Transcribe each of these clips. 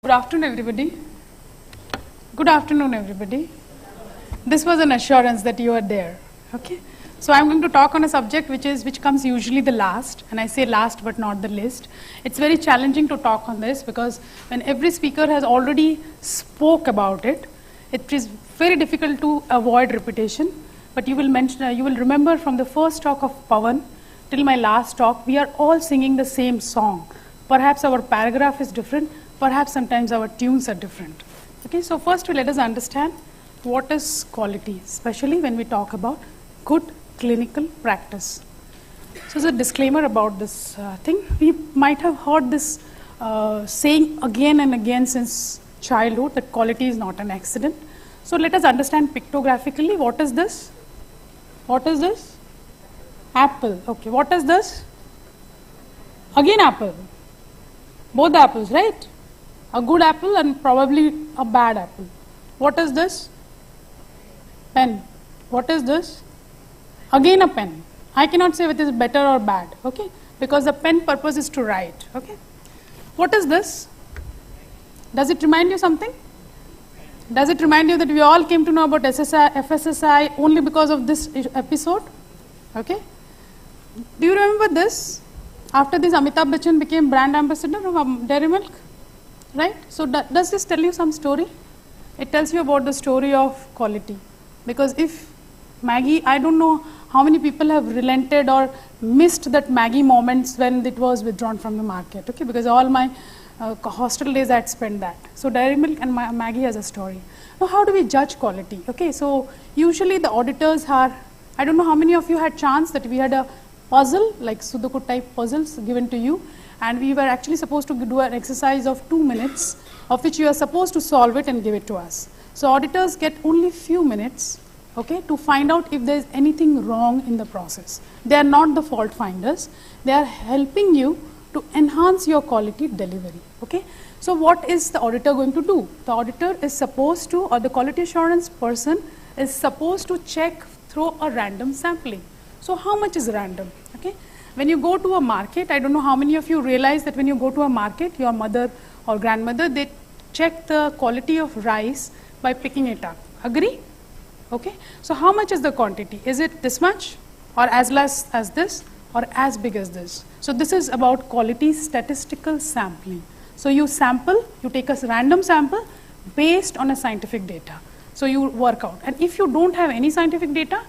Good afternoon, everybody. Good afternoon, everybody. This was an assurance that you are there. Okay. So I'm going to talk on a subject which comes usually the last, and I say last but not the least. It's very challenging to talk on this because when every speaker has already spoke about it, it is very difficult to avoid repetition. But you will remember from the first talk of Pawan till my last talk, we are all singing the same song. Perhaps our paragraph is different. Perhaps sometimes our tunes are different. Okay, so first let us understand what is quality, especially when we talk about good clinical practice. So as a disclaimer about this thing, we might have heard this saying again and again since childhood that quality is not an accident. So let us understand pictographically what is this? What is this? Apple. Okay, what is this? Again apple. Both apples, right? A good apple and probably a bad apple. What is this? Pen. What is this? Again a pen. I cannot say whether it is better or bad, okay? Because the pen purpose is to write, okay? What is this? Does it remind you something? Does it remind you that we all came to know about FSSAI only because of this episode? Okay? Do you remember this? After this, Amitabh Bachchan became brand ambassador of Dairy Milk, right? So does this tell you some story? It tells you about the story of quality. Because if Maggie, I don't know how many people have relented or missed that Maggie moments when it was withdrawn from the market, okay? Because all my hostel days I had spent that. So Dairy Milk and Maggie has a story. Now how do we judge quality? Okay, so usually the auditors are, I don't know how many of you had chance that we had a puzzle, like Sudoku type puzzles given to you, and we were actually supposed to do an exercise of 2 minutes, of which you are supposed to solve it and give it to us. So auditors get only few minutes, okay, to find out if there is anything wrong in the process. They are not the fault finders. They are helping you to enhance your quality delivery, okay. So what is the auditor going to do? The auditor is supposed to, or the quality assurance person is supposed to check through a random sampling. So how much is random? Okay. When you go to a market, I don't know how many of you realize that when you go to a market, your mother or grandmother, they check the quality of rice by picking it up. Agree? Okay. So how much is the quantity? Is it this much or as less as this or as big as this? So this is about quality statistical sampling. So you sample, you take a random sample based on a scientific data. So you work out. And if you don't have any scientific data,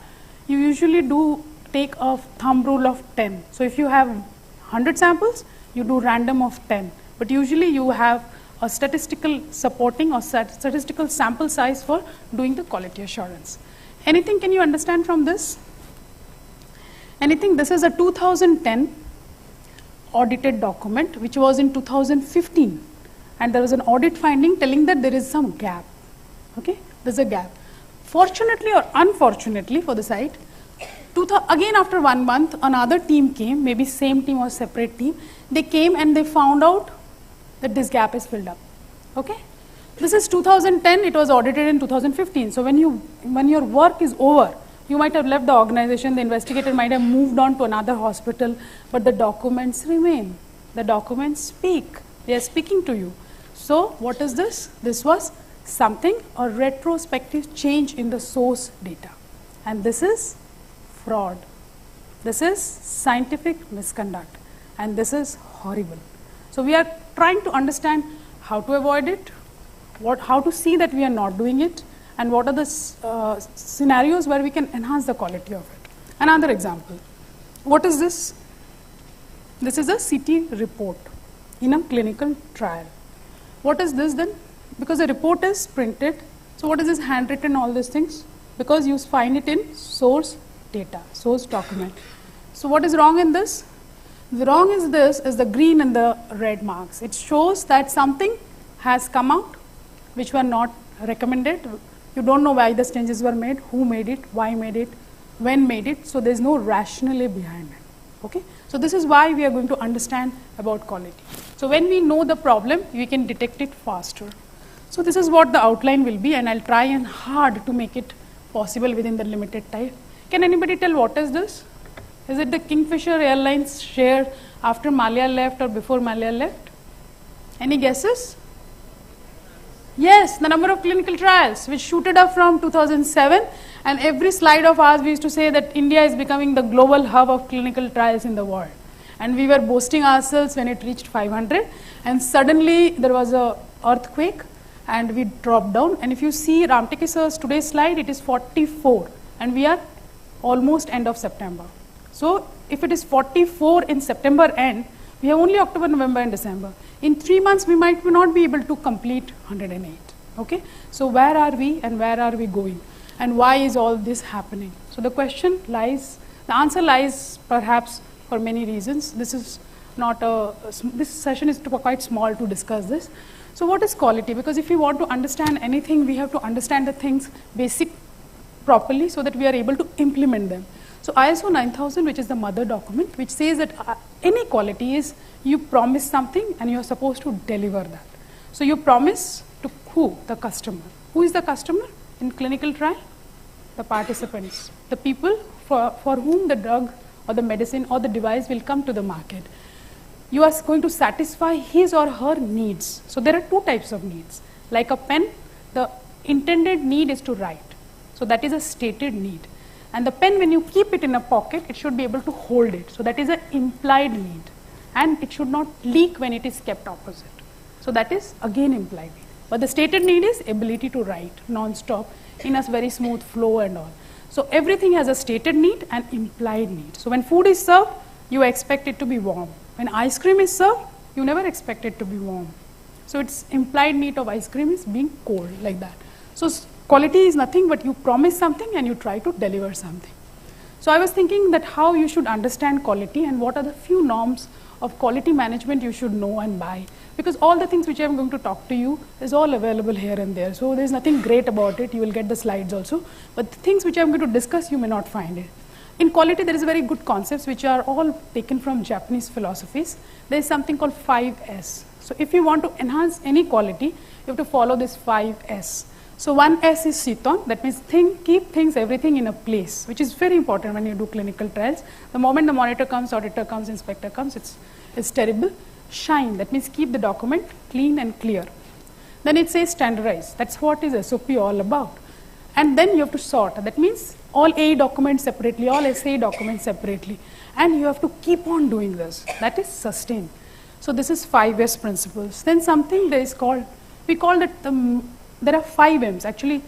you usually do take a thumb rule of 10. So if you have 100 samples, you do random of 10. But usually you have a statistical supporting or statistical sample size for doing the quality assurance. Anything can you understand from this? Anything? This is a 2010 audited document which was in 2015, and there was an audit finding telling that there is some gap. Okay, there's a gap. Fortunately or unfortunately for the site, again after 1 month, another team came, maybe same team or separate team. They came and they found out that this gap is filled up. Okay, this is 2010. It was audited in 2015. So when your work is over, you might have left the organization. The investigator might have moved on to another hospital, but the documents remain. The documents speak. They are speaking to you. So what is this? This was something, a retrospective change in the source data, and this is fraud. This is scientific misconduct, and this is horrible. So we are trying to understand how to avoid it, how to see that we are not doing it, and what are the scenarios where we can enhance the quality of it. Another example. What is this? This is a CT report in a clinical trial. What is this then? Because the report is printed. So what is this handwritten, all these things? Because you find it in source data, source document. So what is wrong in this? The wrong is this, is the green and the red marks. It shows that something has come out which were not recommended. You don't know why the changes were made, who made it, why made it, when made it. So there's no rationale behind it. Okay. So this is why we are going to understand about quality. So when we know the problem, we can detect it faster. So this is what the outline will be, and I'll try and hard to make it possible within the limited time. Can anybody tell what is this? Is it the Kingfisher Airlines share after Malia left or before Malia left? Any guesses? Yes, the number of clinical trials which shooted up from 2007, and every slide of ours we used to say that India is becoming the global hub of clinical trials in the world. And we were boasting ourselves when it reached 500, and suddenly there was a earthquake and we dropped down. And if you see Ramteki sir's today's slide, it is 44 and we are almost end of September. So if it is 44 in September end, we have only October, November and December. In 3 months we might not be able to complete 108. Okay? So where are we and where are we going? And why is all this happening? So the question lies, the answer lies perhaps for many reasons. This is not this session is quite small to discuss this. So what is quality? Because if we want to understand anything, we have to understand the things basic properly so that we are able to implement them. So ISO 9000, which is the mother document, which says that any quality is you promise something and you are supposed to deliver that. So you promise to who? The customer. Who is the customer in clinical trial? The participants, the people for whom the drug or the medicine or the device will come to the market. You are going to satisfy his or her needs. So there are two types of needs. Like a pen, the intended need is to write. So that is a stated need. And the pen, when you keep it in a pocket, it should be able to hold it. So that is an implied need. And it should not leak when it is kept opposite. So that is again implied need. But the stated need is ability to write non-stop in a very smooth flow and all. So everything has a stated need and implied need. So when food is served, you expect it to be warm. When ice cream is served, you never expect it to be warm. So its implied need of ice cream is being cold, like that. So quality is nothing but you promise something and you try to deliver something. So I was thinking that how you should understand quality and what are the few norms of quality management you should know and buy. Because all the things which I'm going to talk to you is all available here and there. So there's nothing great about it. You will get the slides also. But the things which I'm going to discuss, you may not find it. In quality, there is very good concepts which are all taken from Japanese philosophies. There is something called 5S. So if you want to enhance any quality, you have to follow this 5S. So one S is Shiton, that means keep things, everything in a place, which is very important when you do clinical trials. The moment the monitor comes, auditor comes, inspector comes, it's terrible. Shine, that means keep the document clean and clear. Then it says standardize, that's what is SOP all about. And then you have to sort, that means all A documents separately, all SA documents separately. And you have to keep on doing this, that is sustain. So this is 5S principles. Then something there is called, we call it, there are 5 M's. Actually,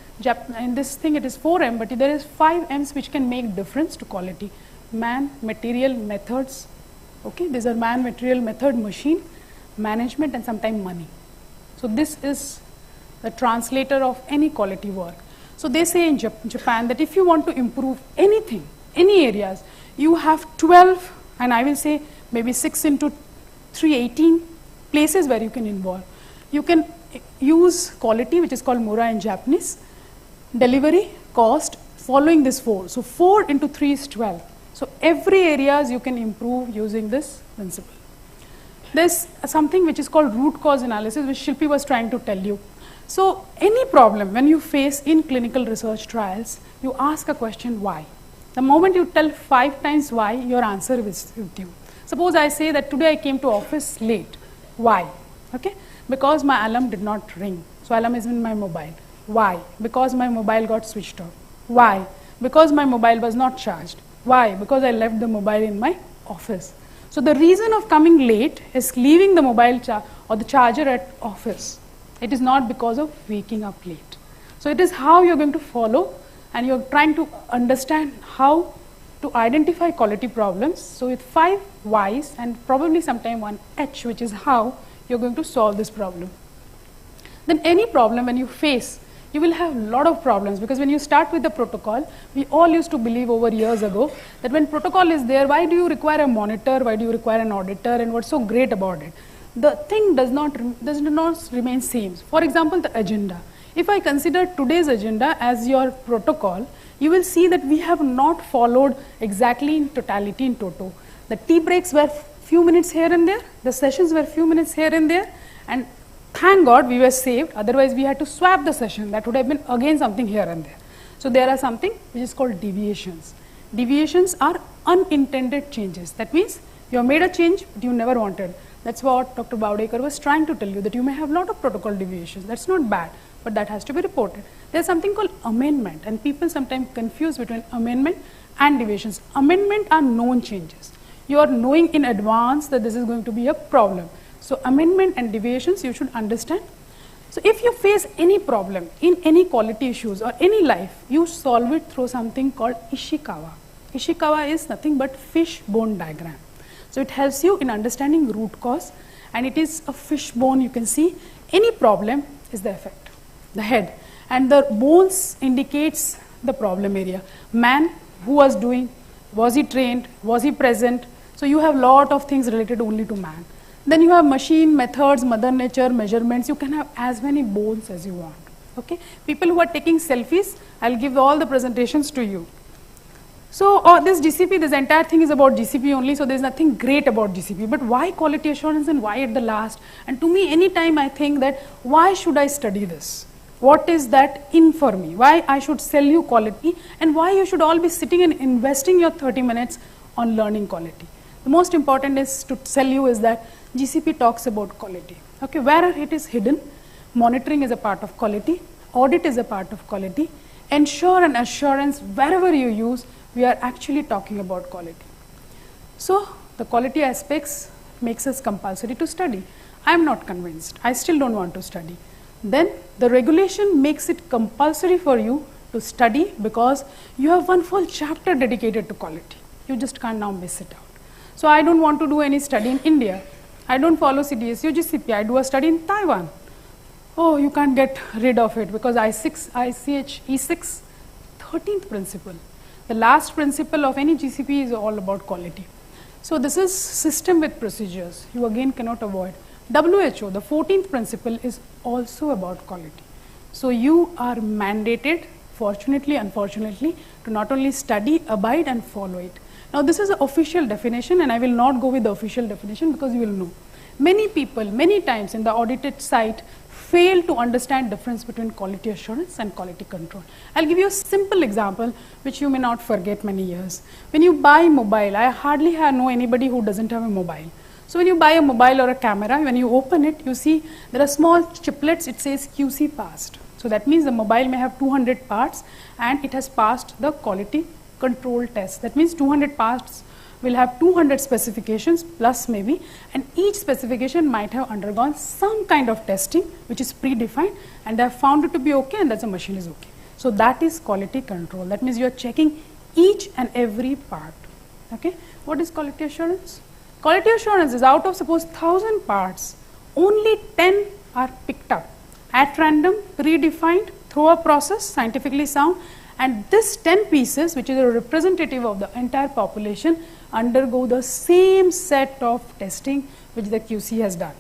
in this thing it is 4 M, but there is 5 M's which can make difference to quality. Man, material, methods. Okay, these are man, material, method, machine, management, and sometimes money. So this is the translator of any quality work. So they say in Japan that if you want to improve anything, any areas, you have 12, and I will say maybe 6 into 3, 18 places where you can involve. You can use quality, which is called Mura in Japanese, delivery, cost, following this 4. So 4 into 3 is 12. So every areas you can improve using this principle. There's something which is called root cause analysis, which Shilpi was trying to tell you. So any problem when you face in clinical research trials, you ask a question why. The moment you tell 5 times why, your answer is with you. Suppose I say that today I came to office late. Why? Okay? Because my alarm did not ring. So alarm is in my mobile. Why? Because my mobile got switched off. Why? Because my mobile was not charged. Why? Because I left the mobile in my office. So the reason of coming late is leaving the mobile or the charger at office. It is not because of waking up late. So it is how you're going to follow, and you're trying to understand how to identify quality problems. So with 5 Y's and probably sometime 1 H, which is how you're going to solve this problem. Then any problem when you face, you will have a lot of problems, because when you start with the protocol, we all used to believe over years ago that when protocol is there, why do you require a monitor, why do you require an auditor, and what's so great about it? The thing does not remain same. For example, the agenda. If I consider today's agenda as your protocol, you will see that we have not followed exactly in totality in toto. The tea breaks were few minutes here and there, the sessions were few minutes here and there, and thank God we were saved, otherwise we had to swap the session. That would have been again something here and there. So there are something which is called deviations. Deviations are unintended changes. That means you have made a change but you never wanted. That's what Dr. Bowdekar was trying to tell you, that you may have a lot of protocol deviations. That's not bad, but that has to be reported. There's something called amendment, and people sometimes confuse between amendment and deviations. Amendment are known changes. You are knowing in advance that this is going to be a problem. So amendment and deviations you should understand. So if you face any problem in any quality issues or any life, you solve it through something called Ishikawa. Ishikawa is nothing but fishbone diagram. So it helps you in understanding root cause, and it is a fishbone. You can see any problem is the effect, the head, and the bones indicates the problem area. Man, who was doing, was he trained, was he present? So you have lot of things related only to man. Then you have machine, methods, mother nature, measurements. You can have as many bones as you want. Okay? People who are taking selfies, I'll give all the presentations to you. So this GCP, this entire thing is about GCP only, so there's nothing great about GCP. But why quality assurance and why at the last? And to me, anytime I think that, why should I study this? What is that in for me? Why I should sell you quality, and why you should all be sitting and investing your 30 minutes on learning quality? The most important is to tell you is that GCP talks about quality. Okay, where it is hidden, monitoring is a part of quality, audit is a part of quality, ensure and assurance, wherever you use, we are actually talking about quality. So the quality aspects makes us compulsory to study. I am not convinced. I still don't want to study. Then the regulation makes it compulsory for you to study because you have one full chapter dedicated to quality. You just can't now miss it out. So I don't want to do any study in India. I don't follow CDSU GCP. I do a study in Taiwan. Oh, you can't get rid of it because E6, 13th principle. The last principle of any GCP is all about quality. So this is system with procedures. You again cannot avoid. WHO, the 14th principle, is also about quality. So you are mandated, fortunately, unfortunately, to not only study, abide and follow it. Now this is the official definition, and I will not go with the official definition because you will know. Many people, many times in the audited site, fail to understand difference between quality assurance and quality control. I'll give you a simple example which you may not forget many years. When you buy mobile, I hardly know anybody who doesn't have a mobile. So when you buy a mobile or a camera, when you open it, you see there are small chiplets, it says QC passed. So that means the mobile may have 200 parts and it has passed the quality control test. That means 200 parts will have 200 specifications plus maybe, and each specification might have undergone some kind of testing which is predefined, and they have found it to be okay, and that's the machine is okay. So that is quality control. That means you are checking each and every part. Okay? What is quality assurance? Quality assurance is out of suppose 1000 parts, only 10 are picked up at random, predefined, through a process, scientifically sound, and this 10 pieces, which is a representative of the entire population, undergo the same set of testing which the QC has done.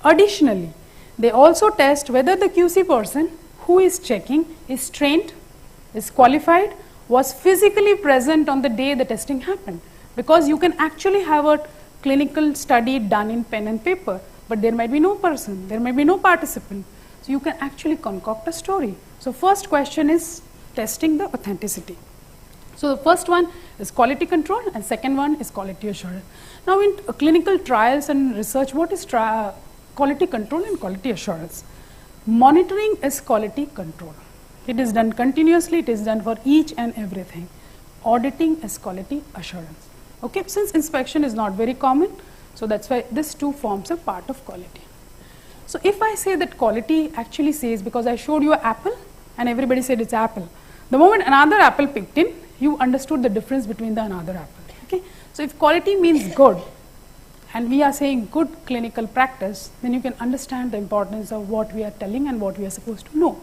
Additionally, they also test whether the QC person who is checking is trained, is qualified, was physically present on the day the testing happened. Because you can actually have a clinical study done in pen and paper, but there might be no person, there might be no participant. So you can actually concoct a story. So first question is testing the authenticity. So the first one is quality control and second one is quality assurance. Now in clinical trials and research, what is quality control and quality assurance? Monitoring is quality control. It is done continuously, it is done for each and everything. Auditing is quality assurance. Okay, since inspection is not very common, so that's why this two forms a part of quality. So if I say that quality actually says, because I showed you an apple and everybody said it's apple. The moment another apple picked in, you understood the difference between the another apple. Okay? So if quality means good, and we are saying good clinical practice, then you can understand the importance of what we are telling and what we are supposed to know.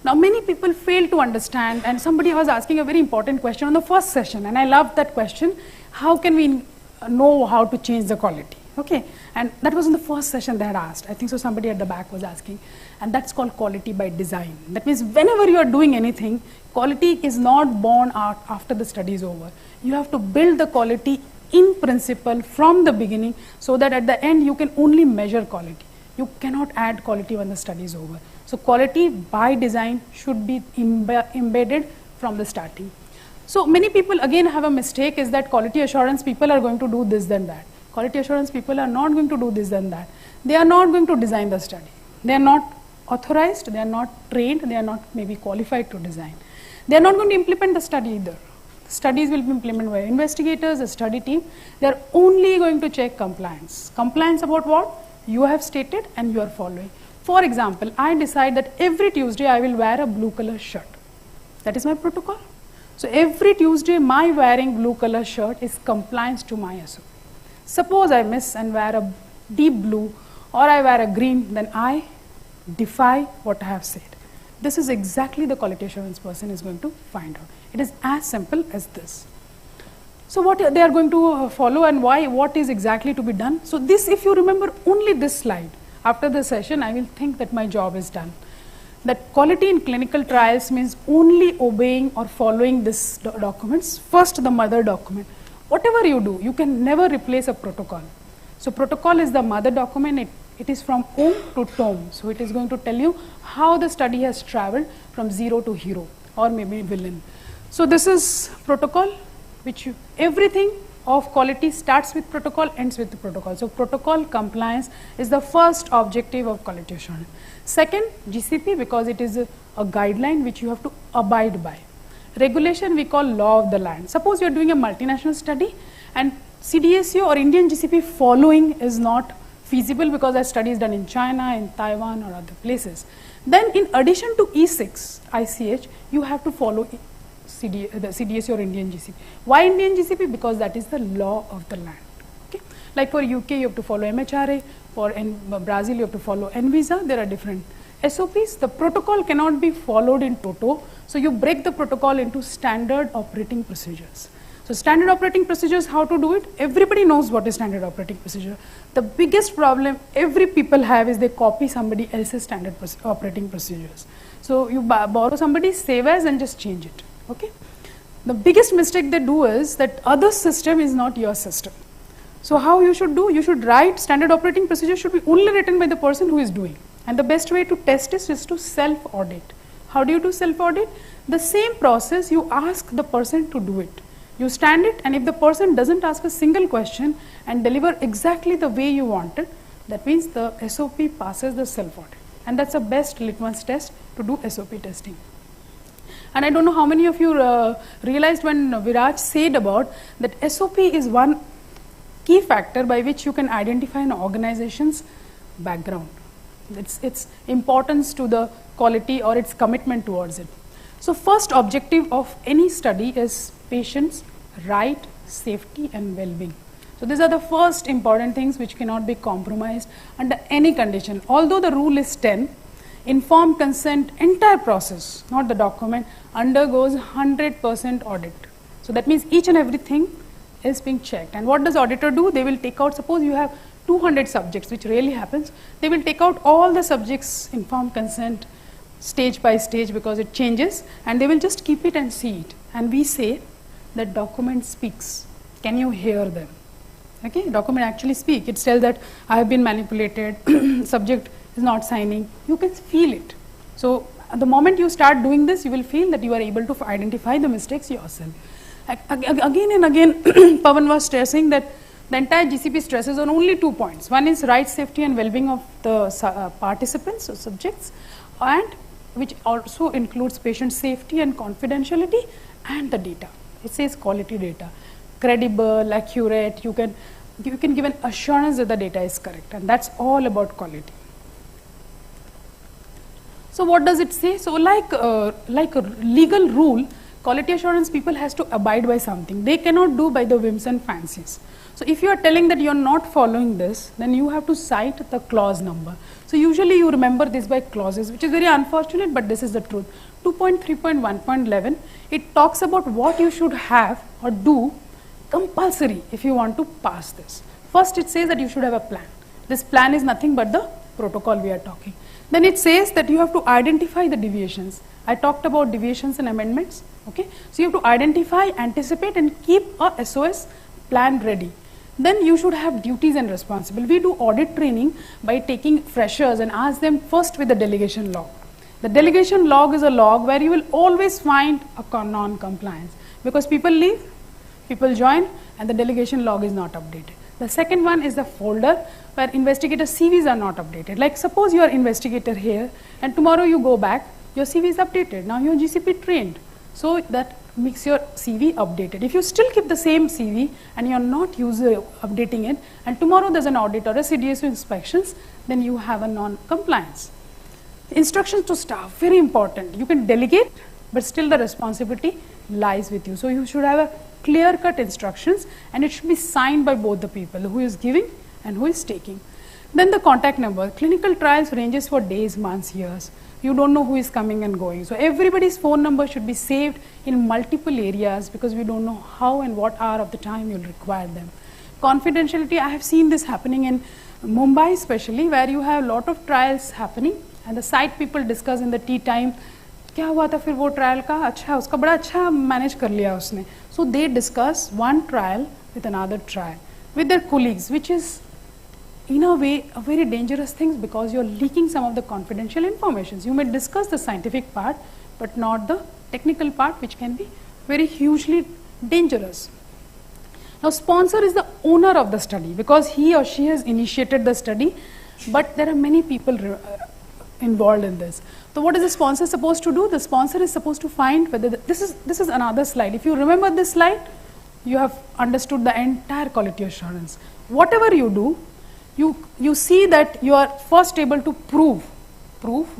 Now many people fail to understand, and somebody was asking a very important question on the first session, and I loved that question, how can we know how to change the quality? Okay, and that was in the first session they had asked. I think so somebody at the back was asking, and that's called quality by design. That means whenever you are doing anything, quality is not born out after the study is over. You have to build the quality in principle from the beginning so that at the end you can only measure quality. You cannot add quality when the study is over. So quality by design should be embedded from the starting. So many people again have a mistake is that quality assurance people are going to do this then that. quality assurance people are not going to do this and that. They are not going to design the study. They are not authorized, they are not trained, they are not maybe qualified to design. They are not going to implement the study either. Studies will be implemented by investigators, a study team. They are only going to check compliance. Compliance about what? You have stated and you are following. For example, I decide that every Tuesday I will wear a blue color shirt. That is my protocol. So every Tuesday my wearing blue color shirt is compliance to my SOP. Suppose I miss and wear a deep blue or I wear a green, then I defy what I have said. This is exactly the quality assurance person is going to find out. It is as simple as this. So what they are going to follow and why, what is exactly to be done. So this, if you remember only this slide, after the session I will think that my job is done. That quality in clinical trials means only obeying or following these documents. First, the mother document. Whatever you do, you can never replace a protocol. So protocol is the mother document. It is from home to tome. So it is going to tell you how the study has traveled from zero to hero or maybe villain. So this is protocol, which everything of quality starts with protocol, ends with the protocol. So protocol compliance is the first objective of quality assurance. Second, GCP, because it is a guideline which you have to abide by. Regulation we call law of the land. Suppose you are doing a multinational study and CDSCO or Indian GCP following is not feasible because that study is done in China, in Taiwan or other places. Then in addition to E6, ICH, you have to follow the CDSCO or Indian GCP. Why Indian GCP? Because that is the law of the land. Okay? Like for UK, you have to follow MHRA. For Brazil, you have to follow NVISA. There are different SOPs. The protocol cannot be followed in toto. So you break the protocol into standard operating procedures. So standard operating procedures, how to do it? Everybody knows what is standard operating procedure. The biggest problem every people have is they copy somebody else's standard operating procedures. So you borrow somebody's save as and just change it. Okay? The biggest mistake they do is that other system is not your system. So how you should do? You should write standard operating procedure should be only written by the person who is doing. And the best way to test this is to self-audit. How do you do self-audit? The same process, you ask the person to do it. You stand it, and if the person doesn't ask a single question and deliver exactly the way you wanted, that means the SOP passes the self-audit. And that's the best litmus test to do SOP testing. And I don't know how many of you realized when Viraj said about that SOP is one key factor by which you can identify an organization's background. Its importance to the quality or its commitment towards it. So first objective of any study is patient's right, safety and well-being. So these are the first important things which cannot be compromised under any condition. Although the rule is 10, informed consent, entire process, not the document, undergoes 100% audit. So that means each and everything is being checked. And what does auditor do? They will take out, suppose you have 200 subjects, which rarely happens, they will take out all the subjects, informed consent, stage by stage because it changes, and they will just keep it and see it. And we say that document speaks. Can you hear them? Okay, document actually speak. It tells that I have been manipulated, subject is not signing. You can feel it. So at the moment you start doing this, you will feel that you are able to identify the mistakes yourself. Again and again, Pawan was stressing that the entire GCP stresses on only 2 points. One is right, safety and well-being of the participants or subjects, and which also includes patient safety and confidentiality and the data. It says quality data, credible, accurate. You can give an assurance that the data is correct, and that's all about quality. So what does it say? So like a legal rule, quality assurance people has to abide by something. They cannot do by the whims and fancies. So if you are telling that you are not following this, then you have to cite the clause number. So usually you remember this by clauses, which is very unfortunate, but this is the truth. 2.3.1.11, it talks about what you should have or do compulsory if you want to pass this. First it says that you should have a plan. This plan is nothing but the protocol we are talking. Then it says that you have to identify the deviations. I talked about deviations and amendments. Okay, so you have to identify, anticipate and keep a SOS plan ready. Then you should have duties and responsibilities. We do audit training by taking freshers and ask them first with the delegation log. The delegation log is a log where you will always find a non-compliance because people leave, people join and the delegation log is not updated. The second one is the folder where investigator CVs are not updated. Like suppose you are investigator here and tomorrow you go back, your CV is updated. Now you are GCP trained. So that makes your CV updated. If you still keep the same CV and you are not updating it, and tomorrow there's an audit or a CDSO inspections, then you have a non-compliance. Instructions to staff, very important. You can delegate, but still the responsibility lies with you. So you should have a clear-cut instructions, and it should be signed by both the people, who is giving and who is taking. Then the contact number. Clinical trials ranges for days, months, years. You don't know who is coming and going. So everybody's phone number should be saved in multiple areas, because we don't know how and what hour of the time you'll require them. Confidentiality, I have seen this happening in Mumbai especially, where you have a lot of trials happening, and the site people discuss in the tea time, क्या हुआ था फिर वो trial का, अच्छा उसका बड़ा अच्छा मैनेज कर लिया उसने. So they discuss one trial with another trial with their colleagues, which is in a way a very dangerous thing, because you are leaking some of the confidential information. You may discuss the scientific part, but not the technical part, which can be very hugely dangerous. Now sponsor is the owner of the study, because he or she has initiated the study, but there are many people involved in this. So what is the sponsor supposed to do? The sponsor is supposed to find whether this is another slide. If you remember this slide, you have understood the entire quality assurance. Whatever you do, you see that you are first able to prove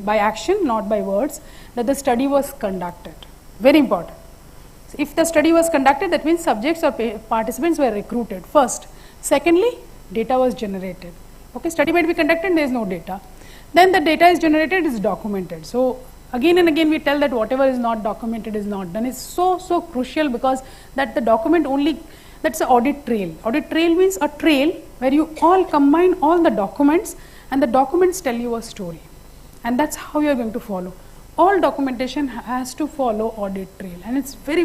by action, not by words, that the study was conducted. Very important. So if the study was conducted, that means subjects or participants were recruited first. Secondly, data was generated. Okay, study might be conducted, there is no data. Then the data is generated, is documented. So again and again we tell that whatever is not documented is not done. It's so crucial, because that the document only, that's an audit trail. Audit trail means a trail where you all combine all the documents, and the documents tell you a story. And that's how you are going to follow. All documentation has to follow audit trail, and it's very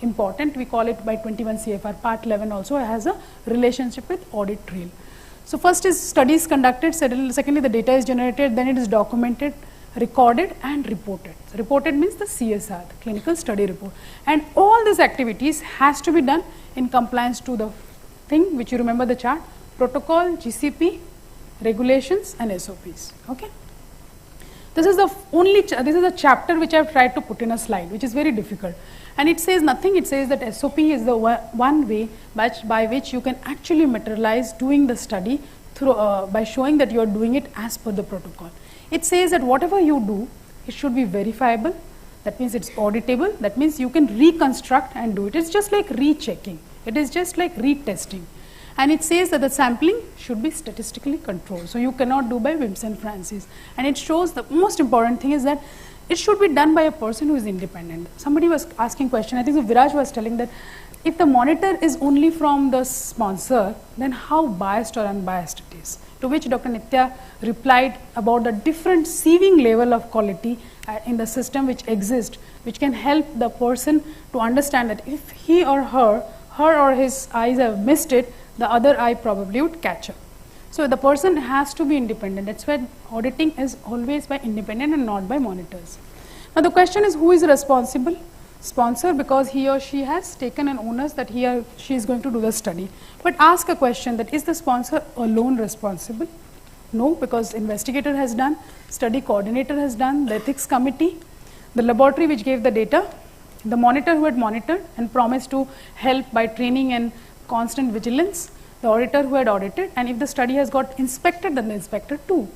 important. We call it by 21 CFR part 11 also has a relationship with audit trail. So first is studies conducted, secondly the data is generated, then it is documented, recorded and reported. So reported means the CSR, the clinical study report. And all these activities has to be done in compliance to the thing which you remember the chart, protocol, GCP, regulations and SOPs. Okay. This is the chapter which I have tried to put in a slide, which is very difficult. And it says nothing, it says that SOP is the one way by which you can actually materialize doing the study through, by showing that you are doing it as per the protocol. It says that whatever you do, it should be verifiable, that means it's auditable, that means you can reconstruct and do it. It's just like rechecking, it is just like retesting. And it says that the sampling should be statistically controlled. So you cannot do by Whims and Francis. And it shows the most important thing is that it should be done by a person who is independent. Somebody was asking question, I think so Viraj was telling that if the monitor is only from the sponsor, then how biased or unbiased it is. To which Dr. Nitya replied about the different sieving level of quality in the system which exists, which can help the person to understand that if he or her or his eyes have missed it, the other eye probably would catch up. So the person has to be independent. That's why auditing is always by independent and not by monitors. Now the question is, who is responsible? Sponsor, because he or she has taken an onus that he or she is going to do the study. But ask a question, that is the sponsor alone responsible? No, because investigator has done, study coordinator has done, the ethics committee, the laboratory which gave the data, the monitor who had monitored and promised to help by training and constant vigilance, the auditor who had audited, and if the study has got inspected, then the inspector too.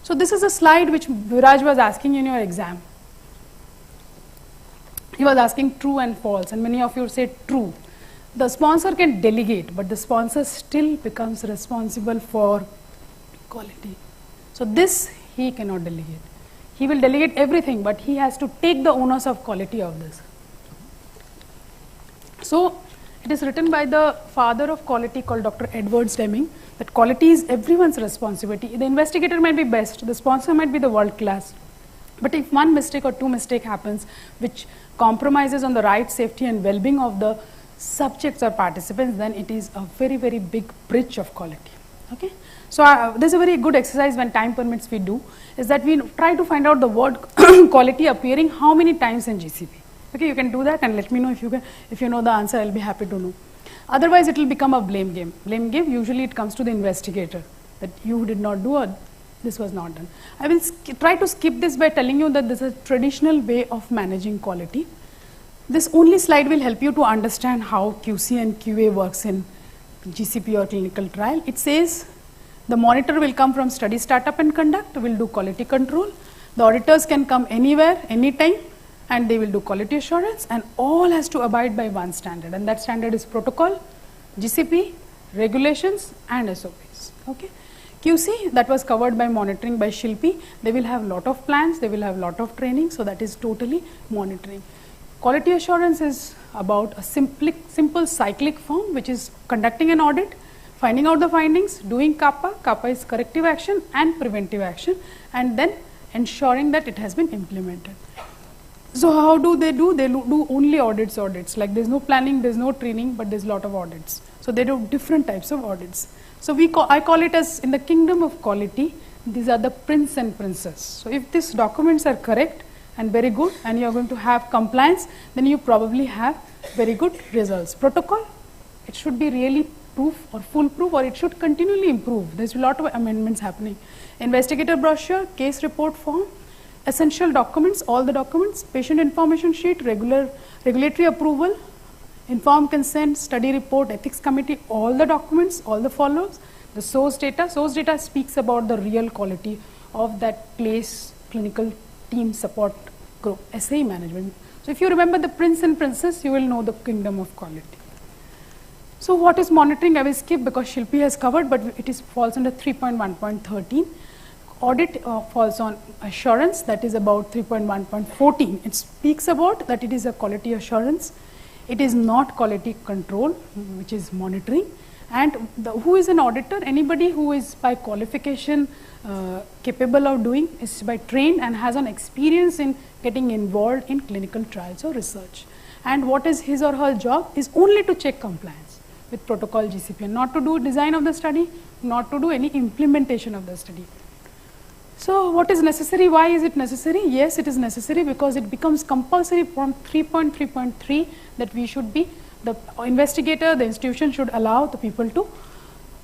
So this is a slide which Viraj was asking in your exam. He was asking true and false, and many of you say true. The sponsor can delegate, but the sponsor still becomes responsible for quality. So this he cannot delegate. He will delegate everything, but he has to take the onus of quality of this. So it is written by the father of quality called Dr. Edwards Deming, that quality is everyone's responsibility. The investigator might be best, the sponsor might be the world class, but if one mistake or two mistake happens which compromises on the right, safety and well-being of the subjects or participants, then it is a very big breach of quality. Okay? So there's a very good exercise when time permits we do, is that we try to find out the word quality appearing how many times in GCP. Okay, you can do that and let me know if you know the answer. I'll be happy to know. Otherwise, it will become a blame game. Blame game, usually it comes to the investigator, that you did not do or this was not done. I will try to skip this by telling you that this is a traditional way of managing quality. This only slide will help you to understand how QC and QA works in GCP or clinical trial. It says the monitor will come from study startup and conduct, will do quality control. The auditors can come anywhere, anytime, and they will do quality assurance, and all has to abide by one standard, and that standard is protocol, GCP, regulations, and SOPs. Okay. QC, that was covered by monitoring by Shilpi. They will have lot of plans, they will have lot of training, so that is totally monitoring. Quality assurance is about a simple cyclic form, which is conducting an audit, finding out the findings, doing kappa. Kappa is corrective action and preventive action, and then ensuring that it has been implemented. So how do? They do only audits. Like there's no planning, there's no training, but there's a lot of audits. So they do different types of audits. So I call it as in the kingdom of quality, these are the prince and princess. So if these documents are correct and very good, and you are going to have compliance, then you probably have very good results. Protocol, it should be really proof or foolproof, or it should continually improve. There's a lot of amendments happening. Investigator brochure, case report form, essential documents, all the documents, patient information sheet, regulatory approval, informed consent, study report, ethics committee, all the documents, all the follow-ups, the source data. Source data speaks about the real quality of that place, clinical team support group, SAE management. So if you remember the prince and princess, you will know the kingdom of quality. So what is monitoring? I will skip because Shilpi has covered, but it falls under 3.1.13. Audit falls on assurance, that is about 3.1.14. It speaks about that it is a quality assurance. It is not quality control, which is monitoring. And who is an auditor? Anybody who is by qualification capable of doing, is by trained and has an experience in getting involved in clinical trials or research. And what is his or her job is only to check compliance with protocol GCP, and not to do design of the study, not to do any implementation of the study. So what is necessary? Why is it necessary? Yes, it is necessary because it becomes compulsory from 3.3.3 that we should be, the investigator, the institution should allow the people to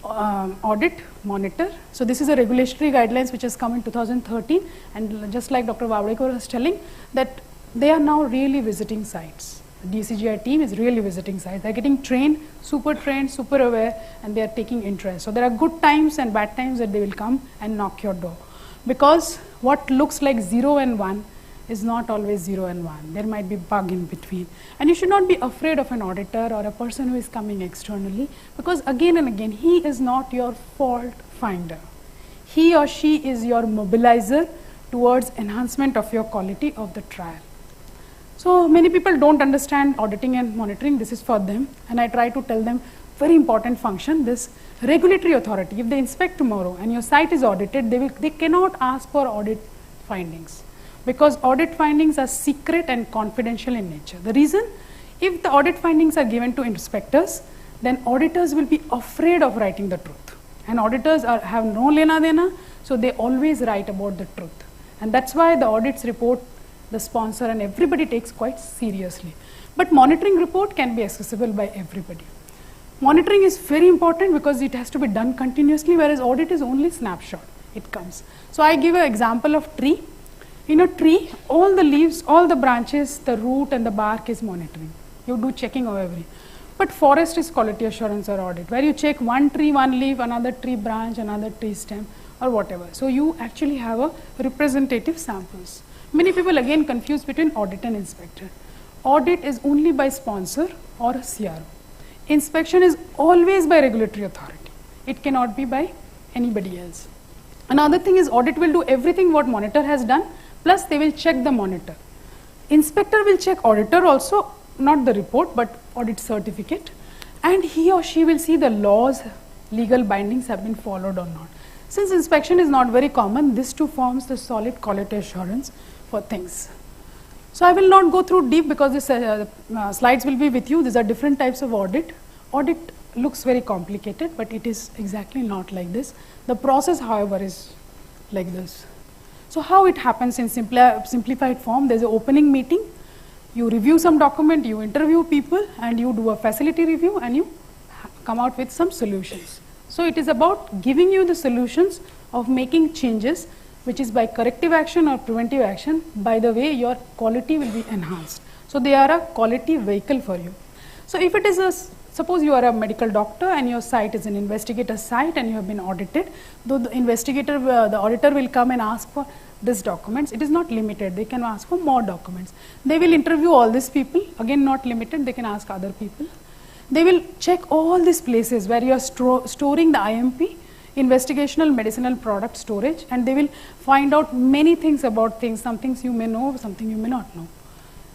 audit, monitor. So this is a regulatory guidelines which has come in 2013, and just like Dr. Vavadekar was telling, that they are now really visiting sites. The DCGI team is really visiting sites. They are getting trained, super aware, and they are taking interest. So there are good times and bad times that they will come and knock your door. Because what looks like 0 and 1 is not always 0 and 1. There might be bug in between. And you should not be afraid of an auditor or a person who is coming externally, because again and again, he is not your fault finder. He or she is your mobilizer towards enhancement of your quality of the trial. So many people don't understand auditing and monitoring. This is for them, and I try to tell them very important function, this regulatory authority. If they inspect tomorrow and your site is audited, they cannot ask for audit findings, because audit findings are secret and confidential in nature. The reason, if the audit findings are given to inspectors, then auditors will be afraid of writing the truth, and auditors have no lena dena, so they always write about the truth, and that's why the audits report the sponsor and everybody takes quite seriously. But monitoring report can be accessible by everybody. Monitoring is very important because it has to be done continuously, whereas audit is only snapshot, it comes. So I give an example of tree. In a tree, all the leaves, all the branches, the root and the bark is monitoring. You do checking of everything. But forest is quality assurance or audit, where you check one tree, one leaf, another tree branch, another tree stem, or whatever. So you actually have a representative samples. Many people again confuse between audit and inspector. Audit is only by sponsor or a CRO. Inspection is always by regulatory authority. It cannot be by anybody else. Another thing is audit will do everything what monitor has done, plus they will check the monitor. Inspector will check auditor also, not the report, but audit certificate, and he or she will see the laws, legal bindings have been followed or not. Since inspection is not very common, this too forms the solid quality assurance for things. So I will not go through deep because this slides will be with you. These are different types of audit. Audit looks very complicated, but it is exactly not like this. The process, however, is like this. So how it happens in simplified form, there is an opening meeting, you review some document, you interview people, and you do a facility review, and you come out with some solutions. So it is about giving you the solutions of making changes, which is by corrective action or preventive action. By the way, your quality will be enhanced. So they are a quality vehicle for you. So if it is suppose you are a medical doctor and your site is an investigator site and you have been audited, though the investigator, the auditor will come and ask for these documents, it is not limited, they can ask for more documents. They will interview all these people, again not limited, they can ask other people. They will check all these places where you are storing the IMP, investigational medicinal product storage, and they will find out many things about things, some things you may know, something you may not know.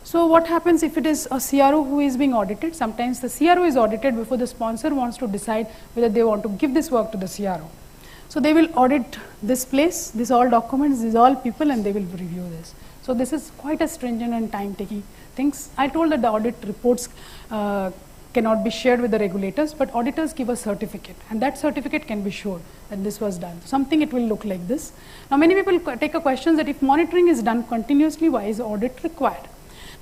So what happens if it is a CRO who is being audited? Sometimes the CRO is audited before the sponsor wants to decide whether they want to give this work to the CRO. So they will audit this place, these all documents, these all people, and they will review this. So this is quite a stringent and time-taking things. I told that the audit reports cannot be shared with the regulators, but auditors give a certificate, and that certificate can be shown that this was done. Something it will look like this. Now many people take a question that if monitoring is done continuously, why is audit required?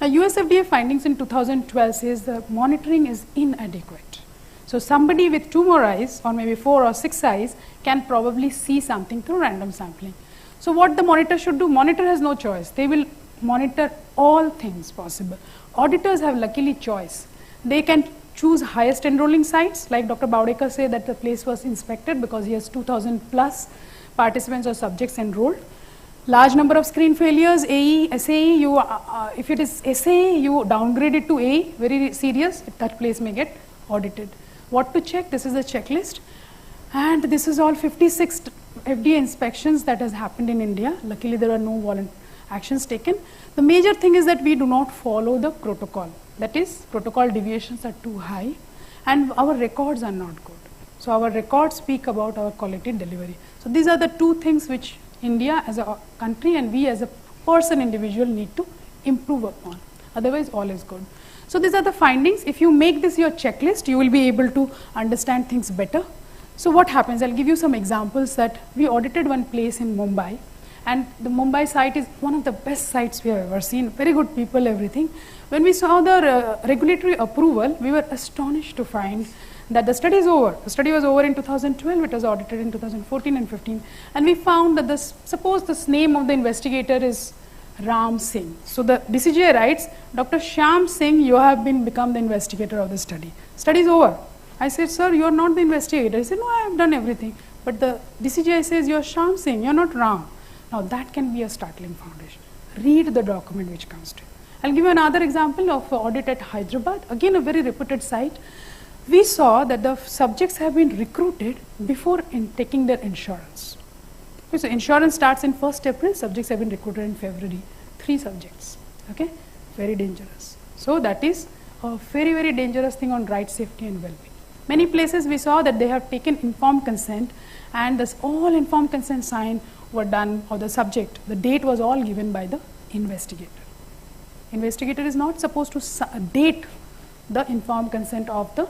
Now US FDA findings in 2012 says the monitoring is inadequate. So somebody with 2 more eyes or maybe 4 or 6 eyes can probably see something through random sampling. So what the monitor should do? Monitor has no choice. They will monitor all things possible. Auditors have luckily choice. They can choose highest enrolling sites, like Dr. Bowdekar said that the place was inspected because he has 2,000 plus participants or subjects enrolled. Large number of screen failures, AE, SAE, if it is SAE, you downgrade it to AE, very serious, that place may get audited. What to check? This is a checklist, and this is all 56 FDA inspections that has happened in India. Luckily, there are no violent actions taken. The major thing is that we do not follow the protocol. That is, protocol deviations are too high, and our records are not good. So our records speak about our quality delivery. So these are the 2 things which India as a country and we as a person, individual, need to improve upon. Otherwise, all is good. So these are the findings. If you make this your checklist, you will be able to understand things better. So what happens? I'll give you some examples that we audited one place in Mumbai, and the Mumbai site is one of the best sites we have ever seen. Very good people, everything. When we saw the regulatory approval, we were astonished to find that the study is over. The study was over in 2012, it was audited in 2014 and 15, and we found that suppose this name of the investigator is Ram Singh. So the DCGI writes, Dr. Shyam Singh, you have become the investigator of the study. Study is over. I said, sir, you are not the investigator. He said, no, I have done everything. But the DCGI says, you are Shyam Singh, you are not Ram. Now that can be a startling foundation. Read the document which comes to you. I'll give you another example of audit at Hyderabad, again a very reputed site. We saw that the subjects have been recruited before taking their insurance. Okay, so insurance starts in 1st April, subjects have been recruited in February, 3 subjects, okay, very dangerous. So that is a very, very dangerous thing on right safety and well-being. Many places we saw that they have taken informed consent, and this all informed consent sign were done, or the subject, the date was all given by the investigator. Investigator is not supposed to date the informed consent of the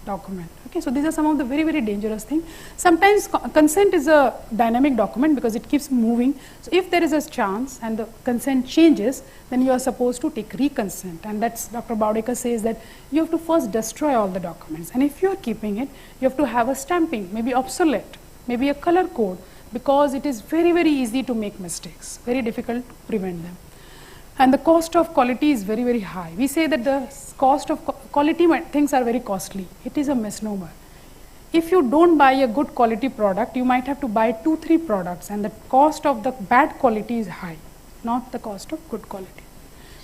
document. Okay, so these are some of the very, very dangerous things. Sometimes consent is a dynamic document because it keeps moving. So if there is a chance and the consent changes, then you are supposed to take reconsent, and that's Dr. Bowdekar says that you have to first destroy all the documents, and if you are keeping it, you have to have a stamping, maybe obsolete, maybe a color code, because it is very, very easy to make mistakes, very difficult to prevent them. And the cost of quality is very, very high. We say that the cost of quality things are very costly. It is a misnomer. If you don't buy a good quality product, you might have to buy 2-3 products, and the cost of the bad quality is high, not the cost of good quality.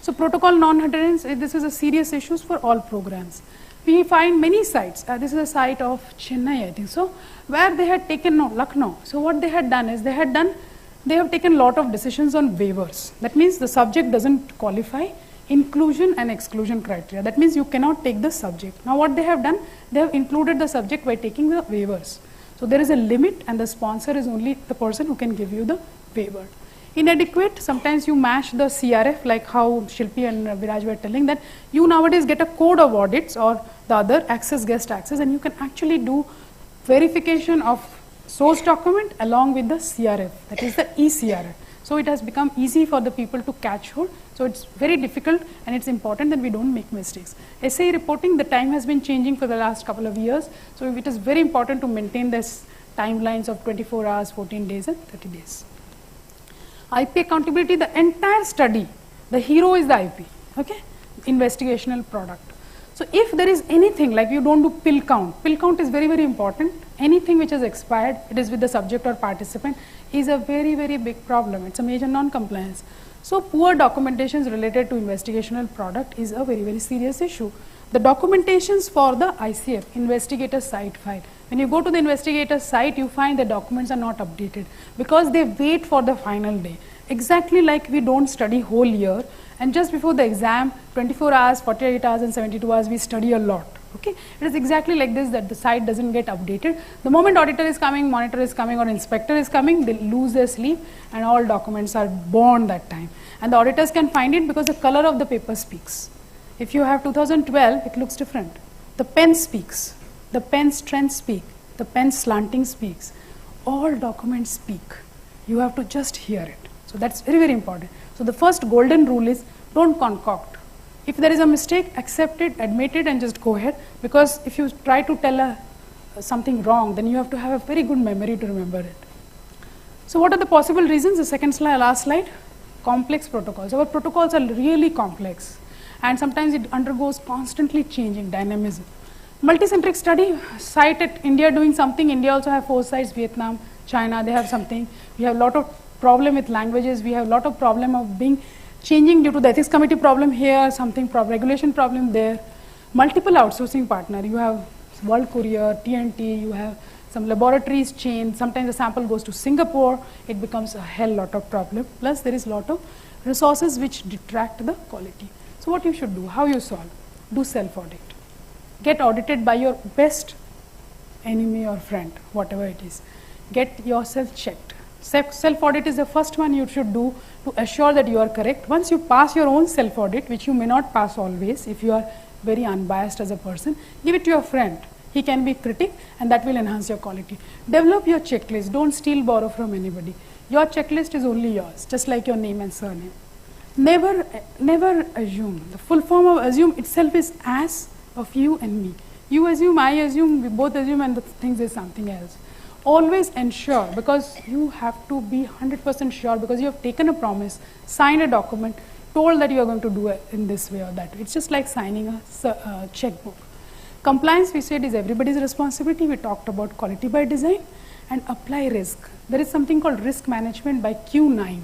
So protocol non-adherence, this is a serious issue for all programs. We find many sites. This is a site of Chennai, I think so, where they had taken Lucknow. So what they had done is they have taken a lot of decisions on waivers. That means the subject doesn't qualify inclusion and exclusion criteria. That means you cannot take the subject. Now what they have done, they have included the subject by taking the waivers. So there is a limit, and the sponsor is only the person who can give you the waiver. Inadequate, sometimes you mash the CRF, like how Shilpi and Viraj were telling, that you nowadays get a code of audits or the other access, guest access, and you can actually do verification of source document along with the CRF, that is the eCRF. So it has become easy for the people to catch hold So it's very difficult, and it's important that we don't make mistakes. SAE reporting, the time has been changing for the last couple of years, so it is very important to maintain this timelines of 24 hours, 14 days and 30 days. IP accountability, the entire study, the hero is the IP, okay? Investigational product. So if there is anything like you don't do pill count is very, very important. Anything which has expired, it is with the subject or participant, is a very, very big problem. It's a major non-compliance. So poor documentations related to investigational product is a very, very serious issue. The documentations for the ICF, investigator site file. When you go to the investigator site, you find the documents are not updated because they wait for the final day. Exactly like we don't study whole year, and just before the exam, 24 hours, 48 hours and 72 hours, we study a lot. Okay? It is exactly like this, that the site doesn't get updated. The moment auditor is coming, monitor is coming, or inspector is coming, they lose their sleep and all documents are born that time. And the auditors can find it because the color of the paper speaks. If you have 2012, it looks different. The pen speaks, the pen strength speaks, the pen slanting speaks. All documents speak. You have to just hear it. So that's very, very important. So the first golden rule is don't concoct. If there is a mistake, accept it, admit it, and just go ahead. Because if you try to tell something wrong, then you have to have a very good memory to remember it. So what are the possible reasons? The second slide, last slide. Complex protocols. Our protocols are really complex, and sometimes it undergoes constantly changing dynamism. Multicentric study, site at India doing something. India also have 4 sites, Vietnam, China, they have something. We have a lot of problem with languages. We have a lot of problem of being changing due to the ethics committee problem here, something regulation problem there. Multiple outsourcing partner. You have World Courier, TNT, you have some laboratories chain. Sometimes the sample goes to Singapore. It becomes a hell lot of problem. Plus there is lot of resources which detract the quality. So what you should do, how you solve? Do self-audit. Get audited by your best enemy or friend, whatever it is. Get yourself checked. Self-audit is the first one you should do to assure that you are correct. Once you pass your own self-audit, which you may not pass always if you are very unbiased as a person, give it to your friend. He can be critic, and that will enhance your quality. Develop your checklist. Don't steal, borrow from anybody. Your checklist is only yours, just like your name and surname. Never assume. The full form of assume itself is as of you and me. You assume, I assume, we both assume, and the things is something else. Always ensure, because you have to be 100% sure, because you have taken a promise, signed a document, told that you are going to do it in this way or that way. It's just like signing a checkbook. Compliance, we said, is everybody's responsibility. We talked about quality by design, and apply risk. There is something called risk management by Q9.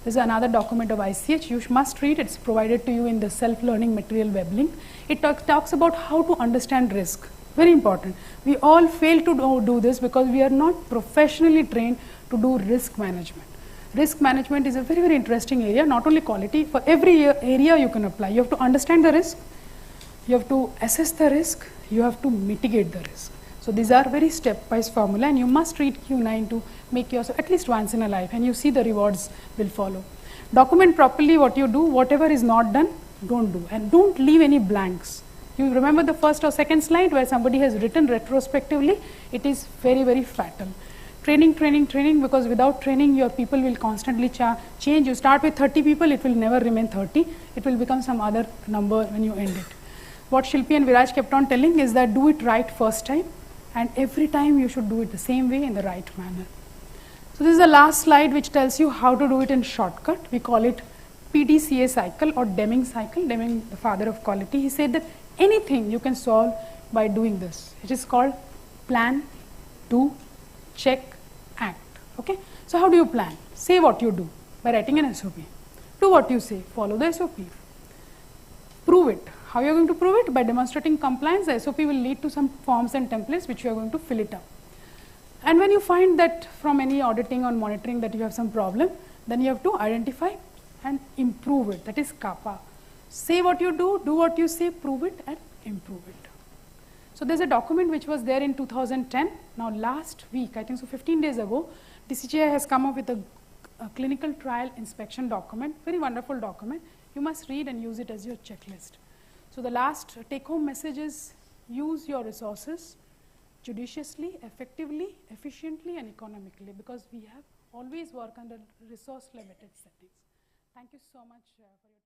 This is another document of ICH. You must read. It's provided to you in the self-learning material web link. It talks about how to understand risk. Very important. We all fail to do this because we are not professionally trained to do risk management. Risk management is a very, very interesting area, not only quality. For every area you can apply. You have to understand the risk. You have to assess the risk. You have to mitigate the risk. So these are very step-wise formula, and you must read Q9 to make yourself at least once in a life, and you see the rewards will follow. Document properly what you do. Whatever is not done, don't do, and don't leave any blanks. You remember the first or second slide where somebody has written retrospectively? It is very, very fatal. Training, because without training your people will constantly change. You start with 30 people, it will never remain 30. It will become some other number when you end it. What Shilpi and Viraj kept on telling is that do it right first time, and every time you should do it the same way in the right manner. So this is the last slide which tells you how to do it in shortcut. We call it PDCA cycle or Deming cycle. Deming, the father of quality, he said that anything you can solve by doing this. It is called plan, do, check, act. Okay? So how do you plan? Say what you do by writing an SOP. Do what you say. Follow the SOP. Prove it. How you are going to prove it? By demonstrating compliance. The SOP will lead to some forms and templates which you are going to fill it up. And when you find that from any auditing or monitoring that you have some problem, then you have to identify and improve it. That is CAPA. Say what you do what you say, prove it and improve it. So there's a document which was there in 2010. Now last week, I think so 15 days ago, DCGI has come up with a clinical trial inspection document. Very wonderful document. You must read and use it as your checklist. So the last take-home message is use your resources judiciously, effectively, efficiently and economically, because we have always worked under resource limited settings. Thank you so much for your